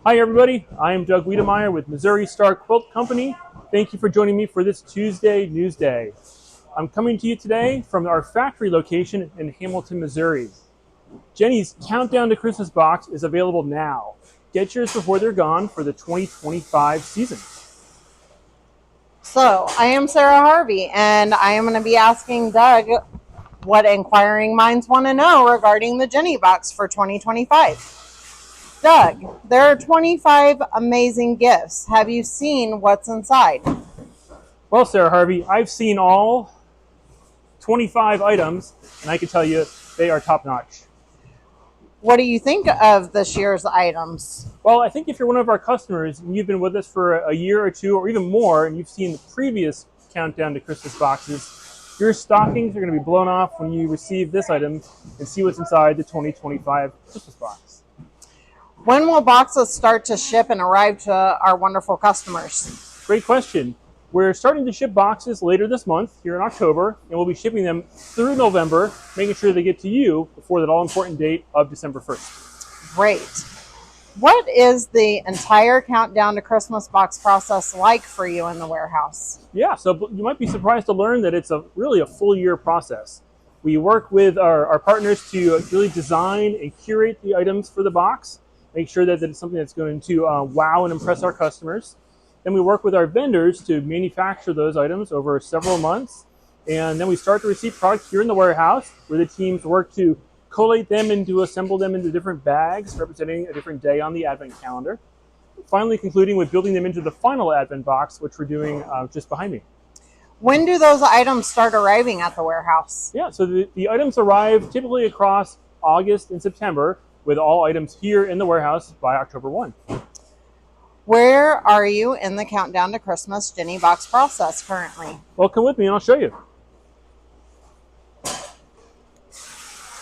Hi everybody, I am Doug Wiedemeyer with Missouri Star Quilt Company. Thank you for joining me for this Tuesday Newsday. I'm coming to you today from our factory location in Hamilton, Missouri. Jenny's Countdown to Christmas box is available now. Get yours before they're gone for the 2025 season. So, I am Sarah Harvey, and I am going to be asking Doug what inquiring minds want to know regarding the Jenny box for 2025. Doug, there are 25 amazing gifts. Have you seen what's inside? Well, Sarah Harvey, I've seen all 25 items, and I can tell you they are top-notch. What do you think of this year's items? Well, I think if you're one of our customers and you've been with us for a year or two or even more, and you've seen the previous Countdown to Christmas boxes, your stockings are going to be blown off when you receive this item and see what's inside the 2025 Christmas box. When will boxes start to ship and arrive to our wonderful customers? Great question. We're starting to ship boxes later this month, here in October, and we'll be shipping them through November, making sure they get to you before that all-important date of December 1st. Great. What is the entire Countdown to Christmas box process like for you in the warehouse? Yeah, so you might be surprised to learn that it's really a full year process. We work with our partners to really design and curate the items for the box, make sure that it's something that's going to wow and impress our customers. Then we work with our vendors to manufacture those items over several months. And then we start to receive product here in the warehouse where the teams work to collate them and to assemble them into different bags representing a different day on the Advent calendar. Finally concluding with building them into the final Advent box, which we're doing just behind me. When do those items start arriving at the warehouse? Yeah, so the items arrive typically across August and September, with all items here in the warehouse by October 1. Where are you in the Countdown to Christmas Jenny box process currently? Well, come with me and I'll show you.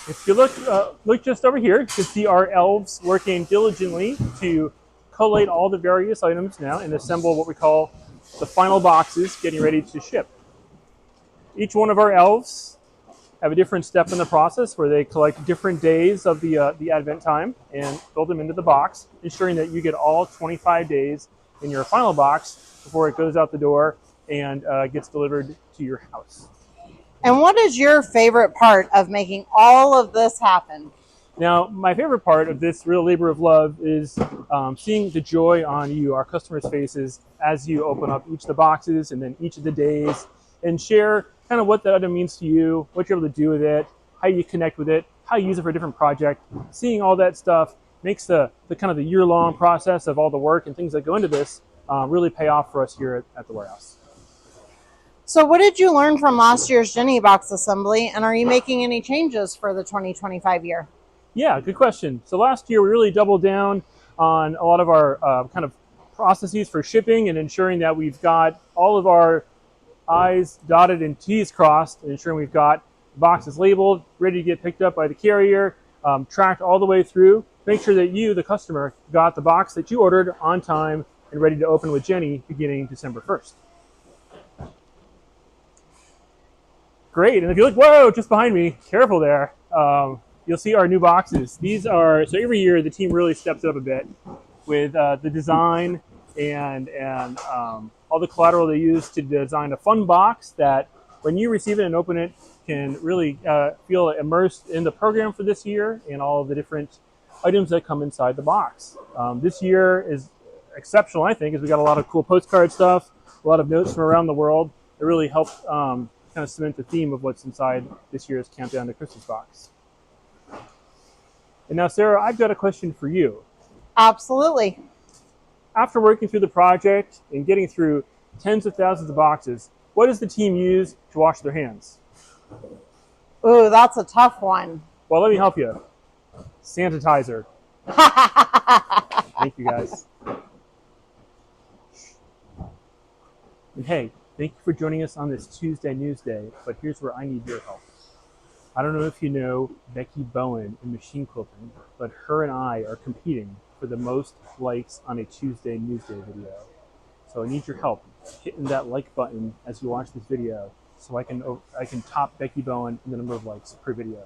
If you look just over here, you can see our elves working diligently to collate all the various items now and assemble what we call the final boxes, getting ready to ship. Each one of our elves have a different step in the process where they collect different days of the Advent time and build them into the box, ensuring that you get all 25 days in your final box before it goes out the door and gets delivered to your house. And what is your favorite part of making all of this happen? Now, my favorite part of this real labor of love is seeing the joy on you, our customers' faces, as you open up each of the boxes and then each of the days and share kind of what that item means to you, what you're able to do with it, how you connect with it, how you use it for a different project. Seeing all that stuff makes the kind of the year-long process of all the work and things that go into this really pay off for us here at the warehouse. So what did you learn from last year's Jenny box assembly, and are you making any changes for the 2025 year? Yeah, good question. So last year we really doubled down on a lot of our kind of processes for shipping and ensuring that we've got all of our I's dotted and T's crossed, and ensuring we've got boxes labeled, ready to get picked up by the carrier, tracked all the way through. Make sure that you, the customer, got the box that you ordered on time and ready to open with Jenny beginning December 1st. Great, and if you look, whoa, just behind me, careful there. You'll see our new boxes. These are, so every year the team really steps up a bit with the design and all the collateral they use to design a fun box that when you receive it and open it can really feel immersed in the program for this year and all of the different items that come inside the box. This year is exceptional, I think, as we got a lot of cool postcard stuff, a lot of notes from around the world. It really helped kind of cement the theme of what's inside this year's Countdown to Christmas box. And now, Sarah, I've got a question for you. Absolutely. After working through the project and getting through tens of thousands of boxes, what does the team use to wash their hands? Ooh, that's a tough one. Well, let me help you. Sanitizer. Thank you, guys. And hey, thank you for joining us on this Tuesday Newsday, but here's where I need your help. I don't know if you know Becky Bowen in machine quilting, but her and I are competing for the most likes on a Tuesday Newsday video. So I need your help hitting that like button as you watch this video so I can top Becky Bowen in the number of likes per video.